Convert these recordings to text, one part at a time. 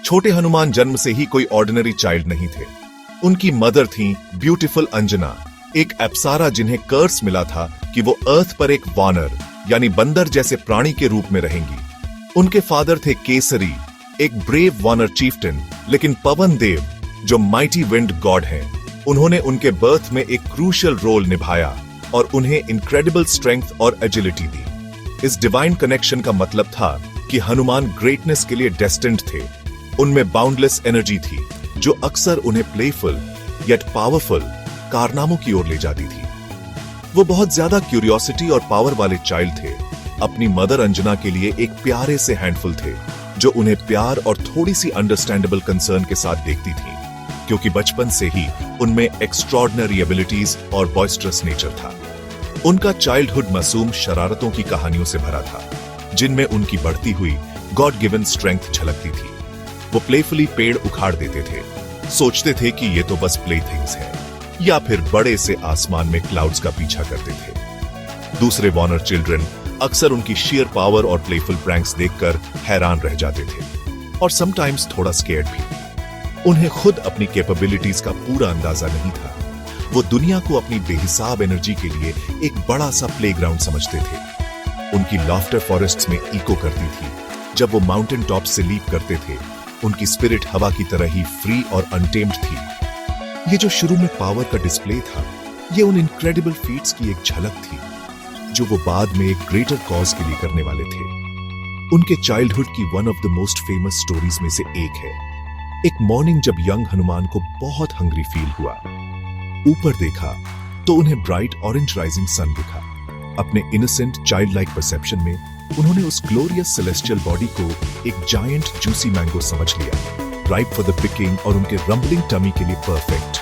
छोटे हनुमान जन्म से ही कोई ऑर्डिनरी चाइल्ड नहीं थे। उनकी मदर थी ब्यूटीफुल अंजना, एक अप्सरा जिन्हें कर्स मिला था कि वो अर्थ पर एक वानर यानी बंदर जैसे प्राणी के रूप में रहेंगी। उनके फादर थे केसरी, एक ब्रेव वानर चीफ्टन, लेकिन पवन देव जो माइटी विंड गॉड हैं, उन्होंने उनके बर्थ में एक क्रूशियल रोल निभाया और उन्हें इनक्रेडिबल स्ट्रेंथ और एजिलिटी दी। इस डिवाइन कनेक्शन का मतलब था कि हनुमान ग्रेटनेस के लिए डेस्टिन्ड थे। उनमें बाउंडलेस एनर्जी थी जो अक्सर उन्हें प्लेफुल येट पावरफुल कारनामों की ओर ले जाती थी। वो बहुत ज्यादा क्यूरियोसिटी और पावर वाले चाइल्ड थे। अपनी मदर अंजना के लिए एक प्यारे से हैंडफुल थे जो उन्हें प्यार और थोड़ी सी अंडरस्टैंडेबल कंसर्न के साथ देखती थी, क्योंकि बचपन से ही उनमें एक्स्ट्रॉर्डिनरी एबिलिटीज और बॉयस्ट्रस नेचर था। उनका चाइल्डहुड मासूम शरारतों की कहानियों से भरा था, जिनमें उनकी बढ़ती हुई गॉड गिवन स्ट्रेंथ झलकती थी। वो प्लेफुली पेड़ उखाड़ देते थे, सोचते थे कि ये तो बस प्ले थिंग्स है, या फिर बड़े से आसमान में क्लाउड्स का पीछा करते थे। दूसरे वार्नर चिल्ड्रन अक्सर उनकी शेयर पावर और प्लेफुल प्रैंक्स देखकर हैरान रह जाते थे और समटाइम्स थोड़ा स्केर्ड भी। उन्हें खुद अपनी कैपेबिलिटीज का पूरा अंदाजा नहीं था। वो दुनिया को अपनी बेहिसाब एनर्जी के लिए एक बड़ा सा प्लेग्राउंड समझते थे। उनकी लाफ्टर फॉरेस्ट्स में इको करती थी। जब वो माउंटेन टॉप से लीप करते थे, उनकी स्पिरिट हवा की तरह ही फ्री और अनटेम्ड थी। ये जो शुरू में पावर का डिस्प्ले था, ये उन इनक्रेडिबल फीट्स की एक झलक थी जो वो बाद में एक ग्रेटर कॉज के लिए करने वाले थे। उनके चाइल्डहुड की one of the most famous stories में से एक है। एक मॉर्निंग जब यंग हनुमान को बहुत हंग्री फील हुआ, ऊपर देखा तो उन्हें ब्राइट ऑरेंज राइजिंग सन दिखा। अपने इनोसेंट चाइल्ड लाइक परसेप्शन में उन्होंने उस ग्लोरियस सेलेस्टियल बॉडी को एक जायंट जूसी मैंगो समझ लिया, राइप फॉर द पिकिंग और उनके रंबलिंग टमी के लिए परफेक्ट।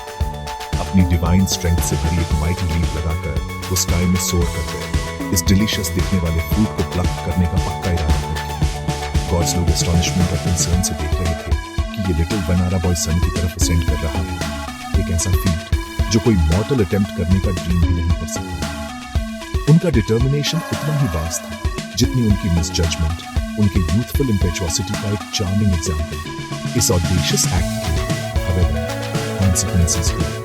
अपनी डिवाइन स्ट्रेंथ से भरी एक माइटी लीफ लगाकर वो स्काई में सोर कर गए, इस डिलीशियस दिखने वाले फूड को प्लक करने का पक्का इरादा करके। गॉड्स लोग एस्टॉनिशमेंट और कंसर्न से देख रहे थे कि ये लिटिल वनारा बॉय सन की तरफ असेंड कर रहा है, एक ऐसा फीट जो कोई मॉर्टल अटेम्प्ट करने का ड्रीम भी नहीं कर सकता। उनका डिटर्मिनेशन उतना ही वास्ट था जितनी उनकी मिसजजमेंट, उनके यूथफुल इम्पेचुओसिटी का एक चार्मिंग एग्जाम्पल। इस ऑडिशियस एक्ट के however consequences were।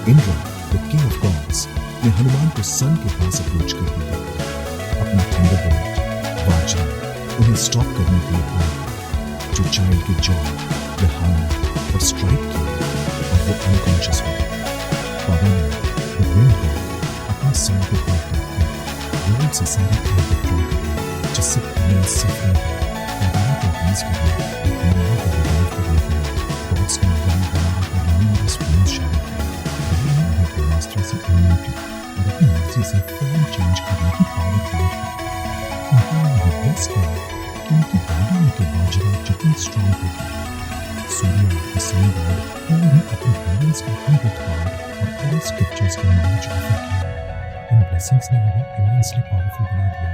Indra, the king of gods, ने हनुमान को सन के पास अप्रोच कर दिया। अपना थंडरबोल्ट वाजरा उन्हें स्टॉप करने के लिए आया, जो चाइल्ड के जॉ, दहाना और स्ट्राइक किए और वो अनकॉन्शियस हो गए। पवन, द विंड गॉड, अपने सन को काट कर रोड से सारे एयर विथड्रॉ कर, जिससे उन्हें सफर पवन को रीज करने और हनुमान को रिवाइव करने के लिए गॉड्स ने वनारा का न्यूमरस प्लेन्स शामिल किए। मास्टर से इम्यूनिटी और अपनी मर्जी से फॉर्म चेंज करने की पावर प्राप्त की। उन्होंने रिक्वेस्ट किया कि उनकी बॉडी उनके बाजरा जितनी स्ट्रॉन्ग होगी। सूर्य, द सन गॉड, उन्होंने अपने पेरेंट्स को 100 कार्ड और ऑल स्क्रिप्चर्स का नॉलेज ऑफर किया। इन ब्लेसिंग्स ने उन्हें इमेंसली पावरफुल बना दिया,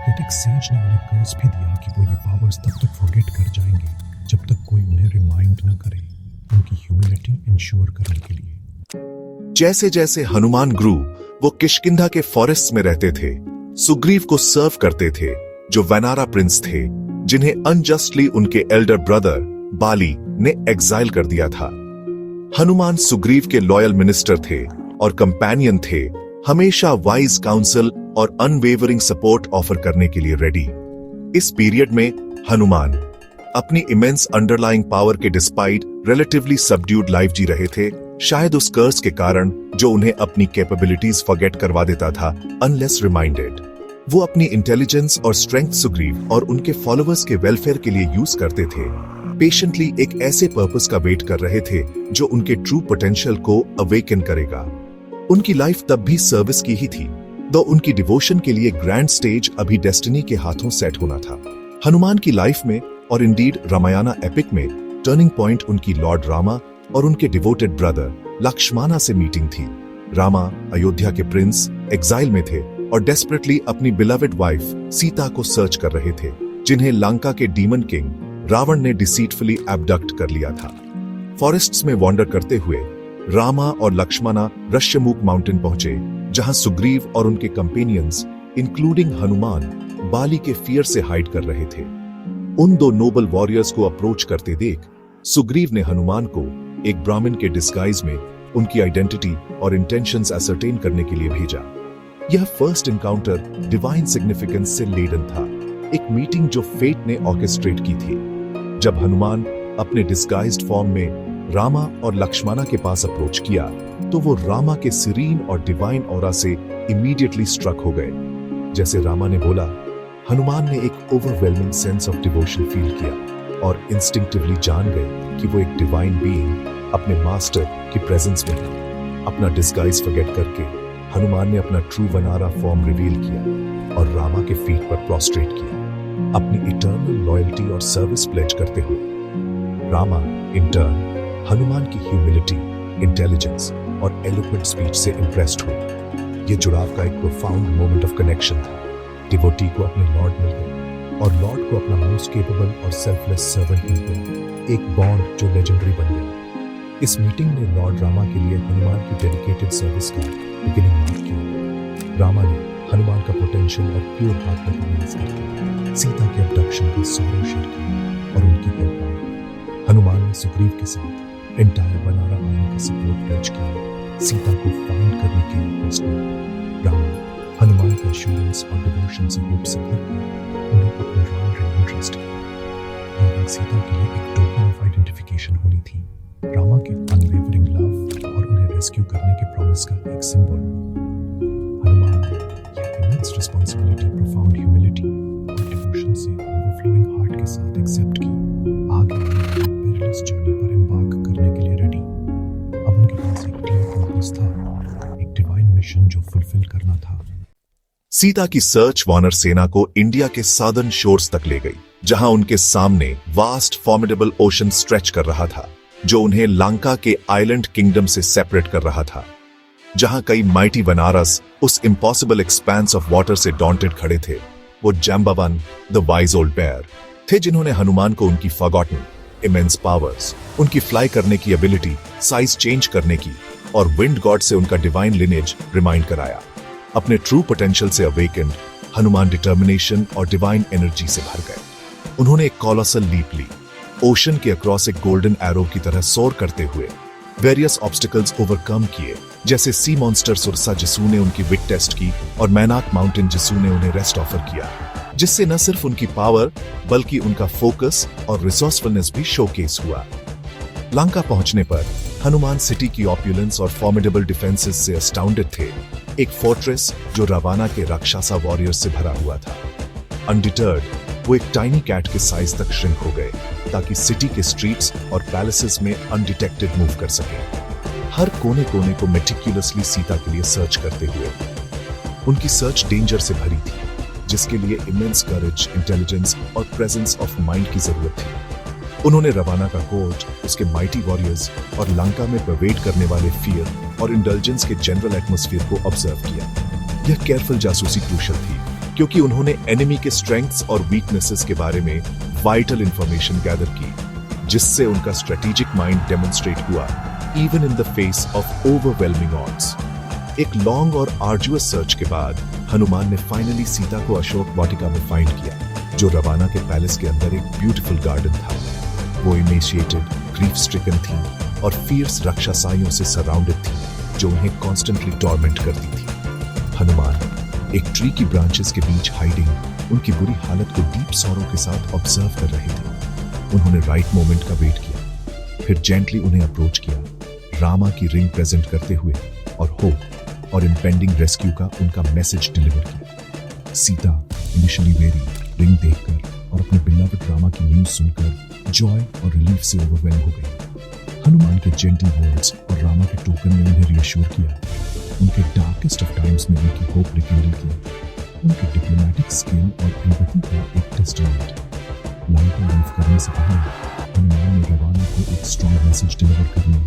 यट एक सेज ने उन्हें कर्स भी दिया कि वो ये पावर्स तब तक फॉरगेट कर जाएंगे जब तक कोई उन्हें रिमाइंड न करे, उनकी ह्यूमिलिटी इंश्योर करने के लिए। जैसे जैसे हनुमान ग्रू, वो किष्किंधा के फॉरेस्ट में रहते थे, सुग्रीव को सर्व करते थे, जो वनारा प्रिंस थे, जिन्हें अनजस्टली उनके एल्डर ब्रदर बाली ने एग्जाइल कर दिया था। हनुमान सुग्रीव के लॉयल मिनिस्टर थे और कंपेनियन थे, हमेशा वाइज काउंसिल और अनवेवरिंग सपोर्ट ऑफर करने के लिए रेडी। इस पीरियड में हनुमान अपनी इमेंस अंडरलाइंग पावर के डिस्पाइट रिलेटिवली सबड्यूड लाइफ जी रहे थे, शायद उस कर्स के कारण जो उन्हें अपनी कैपेबिलिटीज फॉरगेट करवा देता था अनलेस रिमाइंडेड। वो अपनी इंटेलिजेंस और स्ट्रेंथ सुग्रीव और उनके फॉलोअर्स के वेलफेयर के लिए यूज करते थे। पेशेंटली एक ऐसे पर्पस का वेट कर रहे थे जो उनके ट्रू पोटेंशियल को अवेकन करेगा। उनकी लाइफ तब भी सर्विस की ही थी, दो उनकी डिवोशन के लिए ग्रैंड स्टेज अभी डेस्टिनी के हाथों सेट होना था। हनुमान की लाइफ में और इंडीड रामायणा एपिक में टर्निंग पॉइंट उनकी लॉर्ड रामा और उनके डिवोटेड ब्रदर लक्ष्मणा से मीटिंग थी। रामा अयोध्या के प्रिंस एग्जाइल में थे और डेस्परेटली अपनी बिलवेड वाइफ सीता को सर्च कर रहे थे, जिन्हें लंका के डीमन किंग रावण ने डिसीटफुली एब्डक्ट कर लिया था। फॉरेस्ट्स में वॉन्डर करते हुए रामा और लक्ष्मणा ऋष्यमुख माउंटेन पहुंचे, जहां सुग्रीव और उनके कंपेनियंस इंक्लूडिंग हनुमान बाली के फियर से हाइड कर रहे थे। उन दो नोबल वॉरियर्स को अप्रोच करते देख सुग्रीव ने हनुमान को एक ब्राह्मण के डिस्गाइज में उनकी आइडेंटिटी और इंटेंशंस असरटेन करने के लिए भेजा। यह फर्स्ट एनकाउंटर डिवाइन सिग्निफिकेंस से लेडन था, एक मीटिंग जो फेट ने ऑर्केस्ट्रेट की थी। जब हनुमान अपने डिस्गाइज्ड फॉर्म में रामा और लक्ष्मणा के पास अप्रोच किया तो वो रामा के सीरीन और डिवाइन ऑरा से इमीडिएटली स्ट्रक हो गए। जैसे रामा ने बोला, हनुमान ने एक overwhelming sense of devotion feel किया और इंस्टिंक्टिवली जान गए कि वो एक डिवाइन बीइंग अपने मास्टर की प्रेजेंस में है। अपना डिस्गाइज फॉरगेट करके हनुमान ने अपना ट्रू वनारा फॉर्म रिवील किया और रामा के फीट पर प्रोस्ट्रेट किया, अपनी इटर्नल लॉयल्टी और सर्विस प्लेज करते हुए। रामा इन टर्न हनुमान की ह्यूमिलिटी, इंटेलिजेंस और एलोक्वेंट स्पीच से इम्प्रेस्ड हुए। ये जुड़ाव का एक प्रोफाउंड मोमेंट ऑफ कनेक्शन था। डिवोटी को अपने लॉर्ड मिल गए और लॉर्ड को अपना मोस्ट केपेबल और सेल्फलेस सर्वेंट मिल गया, एक बॉन्ड जो लेजेंडरी बन गया। इस मीटिंग ने लॉर्ड रामा के लिए हनुमान की डेडिकेटेड सर्विस का बिगिनिंग मार्क किया। रामा ने हनुमान का पोटेंशियल और प्योर हार्ट रिकॉग्नाइज करके सीता के अबडक्शन का सॉरो शेयर किया और उनकी हेल्प मांगी। हनुमान ने सुग्रीव के साथ एंटायर बनारा आर्मी का सपोर्ट प्लेज किया, सीता को फाइंड करने के रिक्वेस्ट में। रामा हनुमान के एश्योरेंस और डिवोशन से होप से भरकर उन्हें अपने रॉयल रिंग इंटरेस्ट किया। यह सीता के लिए एक टोकन ऑफ आइडेंटिफिकेशन होनी थी, रामा के अनवेवरिंग लव और उन्हें रेस्क्यू करने के प्रॉमिस का एक सिंबल। हनुमान ने यह इमेंस रिस्पांसिबिलिटी प्रोफाउंड ह्यूमिलिटी और डिवोशन से ओवरफ्लोइंग हार्ट के साथ एक्सेप्ट की। आगे पेरिलस जर्नी पर एम्बार्क करने के लिए रेडी। अब उनके पास एक क्लियर पर्पस था, एक डिवाइन मिशन जो फुलफिल करना था। सीता की सर्च वानर सेना को इंडिया के सादर्न शोर्स तक ले गई, जहां उनके सामने वास्ट फॉर्मिडेबल ओशन स्ट्रेच कर रहा था, जो उन्हें लंका के आइलैंड किंगडम से सेपरेट कर रहा था। जहां कई माइटी वनारस उस इम्पॉसिबल एक्सपेंस ऑफ वाटर से डॉन्टेड खड़े थे, वो जैम्बावन द वाइज ओल्ड बेयर थे, जिन्होंने हनुमान को उनकी फॉरगॉटन इमेंस पावर्स, उनकी फ्लाई करने की एबिलिटी, साइज चेंज करने की और विंड गॉड से उनका डिवाइन लिनेज रिमाइंड कराया। अपने ट्रू पोटेंशियल से अवेकेंड हनुमान डिटर्मिनेशन और डिवाइन एनर्जी से भर गए। उन्होंने एक कॉलोसल लीप ली, ओशन के अक्रॉस एक गोल्डन एरो की तरह सोर करते हुए वेरियस ऑब्स्टिकल्स ओवरकम किए, जैसे सी मॉन्स्टर सुरसा जिसू ने उनकी विट टेस्ट की और मैनाक माउंटेन जिसू ने उन्हें रेस्ट ऑफर किया, जिससे न सिर्फ उनकी पावर बल्कि उनका फोकस और रिसोर्सफुलनेस भी शोकेस हुआ। लंका पहुंचने पर हनुमान सिटी की ऑप्युलेंस और फॉर्मिडेबल डिफेंसेस से अस्टाउंडेड थे, एक फोर्ट्रेस जो रवाना के राक्षसा वॉरियर्स से भरा हुआ था। अनडिटर्ड वो एक टाइनी कैट के साइज तक श्रिंक हो गए ताकि सिटी के स्ट्रीट्स और पैलेसेस में अनडिटेक्टेड मूव कर सके, हर कोने कोने को मेटिक्युलसली सीता के लिए सर्च करते हुए। उनकी सर्च डेंजर से भरी थी, जिसके लिए इमेंस करेज, इंटेलिजेंस और प्रेजेंस ऑफ माइंड की जरूरत थी। उन्होंने रवाना का कोर्ट, उसके माइटी वॉरियर्स और लंका में परवेड करने वाले फियर और इंडल्जेंस के जनरल एटमॉस्फेयर को ऑब्जर्व किया। यह केयरफुल जासूसी क्रूशल थी, क्योंकि उन्होंने एनिमी के स्ट्रेंथ्स और वीकनेसेस के बारे में वाइटल इंफॉर्मेशन गैदर की, जिससे उनका स्ट्रेटेजिक माइंड डेमोन्स्ट्रेट हुआ even in the face of overwhelming odds. एक लॉन्ग और आर्जुअस सर्च के बाद हनुमान ने फाइनली सीता को अशोक वाटिका में फाइंड किया, जो रवाना के पैलेस के अंदर एक ब्यूटीफुल गार्डन था। वो इमेशिएटेड, ग्रीफ स्ट्रिकन थी और फियर्स राक्षसाइयों से सराउंडेड थी, जो उन्हें कॉन्स्टेंटली टॉर्मेंट करती थी। हनुमान एक ट्री की ब्रांचेस के बीच हाइडिंग उनकी बुरी हालत को डीप सॉरो के साथ ऑब्जर्व कर रहे थे। उन्होंने राइट मोमेंट का वेट किया, फिर जेंटली उन्हें अप्रोच किया, रामा की रिंग प्रेजेंट करते हुए और होप और इम्पेंडिंग रेस्क्यू का उनका मैसेज डिलीवर किया। सीता इनिशियली वेरी रिंग देखकर और अपने बिलवड रामा की न्यूज सुनकर जॉय और रिलीफ से ओवरवेल्म हो गई। हनुमान के जेंटल वर्ड्स और रामा के टोकन ने उन्हें रिएश्योर किया, उनके डार्केस्ट ऑफ टाइम्स में उनकी होप रिक्यूल किया। उनके डिप्लोमेटिक स्किल और एम्पैथी का एक टेस्टमेंट। लंका लीव करने से पहले हनुमान ने रवाना को एक स्ट्रॉन्ग मैसेज डिलीवर करने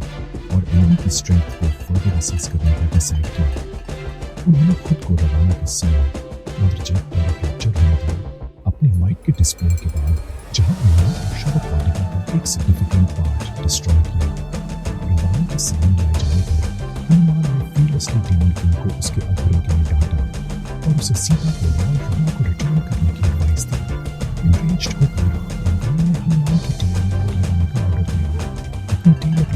और एनिमी की स्ट्रेंथ को फर्दर असेस करने का डिसाइड किया। उन्होंने खुद को रवाना के साथ इंद्रजीत द्वारा कैप्चर होने दिया। अपने माइक के डिस्प्ले के बाद जहां उन्होंने अशोक वाटिका का एक सिग्निफिकेंट पार्ट डिस्ट्रॉय किया, रवाना के सामने लाए जाने पर हनुमान ने फीयरलेसली डेमन किंग को उसके अपहरण के लिए डांटा और उसे सीता को लॉर्ड रामा को रिटर्न करने की एडवाइस दी। एंगेज्ड होकर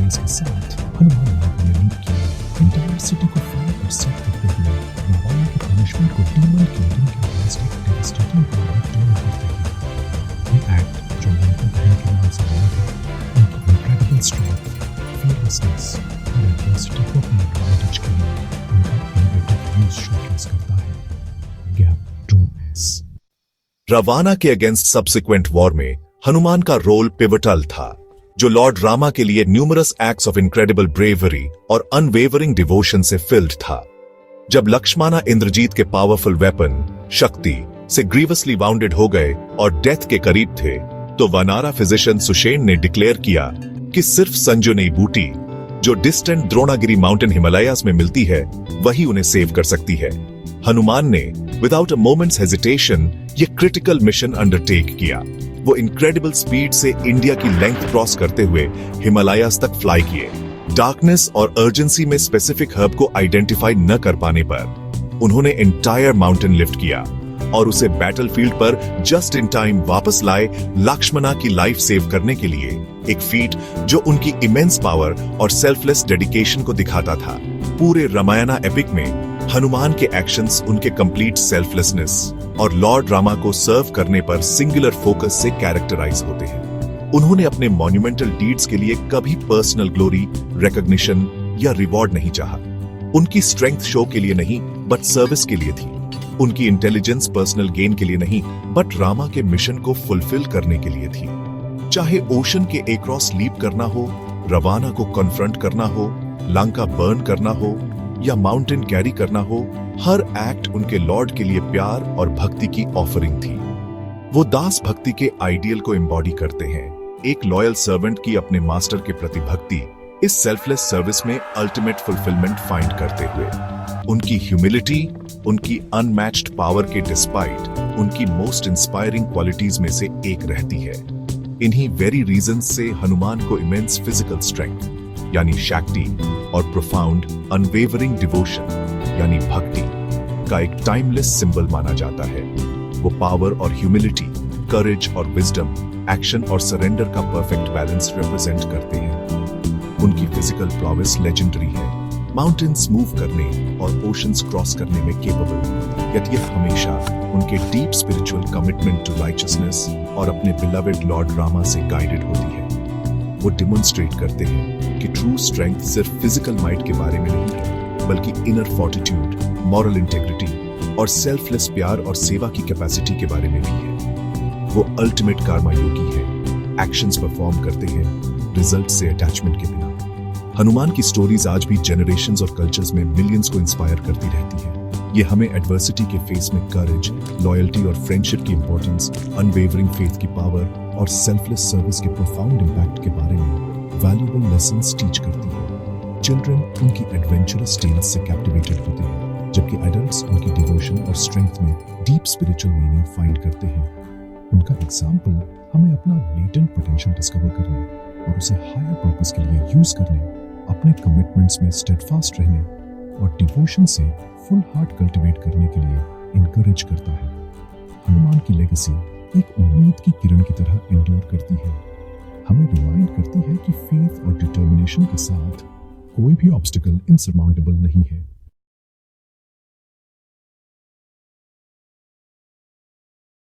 तेज के साथ हनुमान नाग ने लीप किया, एंटायर सिटी को फायर पर सेट करते हुए रावण की पनिशमेंट को डीमन किंगडम के अगेंस्ट एक डेवास्टेटिंग पावर टर्न करते हुए। ये एक्ट जो लंका दहन के नाम से बना है, उनकी इनक्रेडिबल स्ट्रेंथ, fearlessness और एडवर्सिटी को अपने एडवांटेज के लिए उनका इनोवेटिव यूज शोकेस करता है। Gap 2S। रावणा के अगेंस्ट सब्सिक्वेंट वॉर में हनुमान का रोल पिवटल था, जो लॉर्ड रामा के लिए numerous acts of incredible bravery और अनवेवरिंग डिवोशन से फिल्ड था। जब लक्ष्मणा इंद्रजीत के पावरफुल वेपन शक्ति से ग्रीवसली वाउंडेड हो गए और डेथ के करीब थे, तो वानारा फिजिशियन सुषेण ने डिक्लेयर किया कि सिर्फ संजीवनी बूटी जो डिस्टेंट द्रोणागिरी माउंटेन हिमालयास में मिलती है, वही उन्हें सेव कर सकती है। हनुमान ने विदाउट अ मोमेंट्स हेजिटेशन ये क्रिटिकल मिशन अंडरटेक किया। वो इनक्रेडिबल स्पीड से इंडिया की लेंथ क्रॉस करते हुए हिमालयास तक फ्लाई किए। डार्कनेस और अर्जेंसी में स्पेसिफिक हब को आइडेंटिफाई न कर पाने पर उन्होंने एंटायर माउंटेन लिफ्ट किया और उसे बैटलफील्ड पर जस्ट इन टाइम वापस लाए, लक्ष्मणा की लाइफ सेव करने के लिए। एक फीट जो उनकी इमेंस पावर और सेल्फलेस डेडिकेशन को दिखाता था। पूरे रामायणा एपिक में हनुमान के एक्शंस उनके कंप्लीट सेल्फलेसनेस और लॉर्ड रामा को सर्व करने पर सिंगुलर फोकस से कैरेक्टराइज होते हैं। उन्होंने अपने मॉन्यूमेंटल डीड्स के लिए कभी पर्सनल ग्लोरी, रिकॉग्निशन या रिवॉर्ड नहीं चाहा। उनकी स्ट्रेंथ शो के लिए नहीं, बट सर्विस के लिए थी। उनकी इंटेलिजेंस पर्सनल गेन के लिए नहीं, बट रामा के मिशन को फुलफिल करने के लिए थी। चाहे ओशन के एक्रॉस लीप करना हो, रावणा को कन्फ्रंट करना हो, लंका बर्न करना हो या माउंटेन कैरी करना हो, हर एक्ट उनके लॉर्ड के लिए प्यार और भक्ति की ऑफरिंग थी। वो दास भक्ति के आइडियल को एम्बॉडी करते हैं। एक लॉयल सर्वेंट की अपने मास्टर के प्रति भक्ति, इस सेल्फलेस सर्विस में अल्टीमेट फुलफिलमेंट फाइंड करते हुए। उनकी ह्यूमिलिटी, उनकी अनमैच्ड पावर के डिस्पाइट उनकी मोस्ट इंस्पायरिंग क्वालिटीज में से एक रहती है। इन्हीं वेरी रीजंस से हनुमान को इमेंस फिजिकल स्ट्रेंथ यानी शक्ति और प्रोफाउंड अनवेवरिंग डिवोशन यानी भक्ति का एक टाइमलेस सिंबल माना जाता है। वो पावर और ह्यूमिलिटी, करेज और विजडम, एक्शन और सरेंडर का परफेक्ट बैलेंस रिप्रेजेंट करते हैं। उनकी फिजिकल प्रोवेस लेजेंडरी है, माउंटेन्स मूव करने और ओशंस क्रॉस करने में केपेबल, यet ये हमेशा उनके deep spiritual commitment to righteousness और अपने बिलवेड लॉर्ड रामा से गाइडेड होती है। वो डिमोन्स्ट्रेट करते हैं कि ट्रू स्ट्रेंथ सिर्फ फिजिकल माइट के बारे में नहीं है, बल्कि इनर फोर्टिट्यूड, मॉरल इंटेग्रिटी और सेल्फलेस प्यार और सेवा की कैपेसिटी के बारे में भी है। वो अल्टीमेट कर्मा योगी है, एक्शंस परफॉर्म करते हैं रिजल्ट से अटैचमेंट के बिना। हनुमान की स्टोरीज आज भी जनरेशंस और कल्चर्स में मिलियंस को इंस्पायर करती रहती है। ये हमें एडवर्सिटी के फेस में करेज, लॉयल्टी और फ्रेंडशिप की इंपॉर्टेंस, अनवेवरिंग फेथ की पावर और सेल्फलेस सर्विस के प्रोफाउंड इंपैक्ट के बारे में वैल्यूएबल लेसन्स टीच करती है। चिल्ड्रन उनकी एडवेंचरस टेल्स से कैप्टिवेटेड होते हैं, जबकि एडल्ट्स उनकी डिवोशन और स्ट्रेंथ में डीप स्पिरिचुअल मीनिंग फाइंड करते हैं। उनका एग्जाम्पल हमें अपना लेटेंट पोटेंशियल डिस्कवर करने और उसे हायर पर्पस के लिए यूज करने, अपने कमिटमेंट्स में स्टेडफास्ट रहने और डिवोशन से फुल हार्ट कल्टीवेट करने के लिए इनकरेज करता है। हनुमान की लेगेसी एक उम्मीद की किरण की तरह एंड्योर करती है, हमें रिमाइंड करती है कि फेथ और डिटर्मिनेशन के साथ कोई भी ऑब्स्टिकल इनसरमाउंटेबल नहीं है।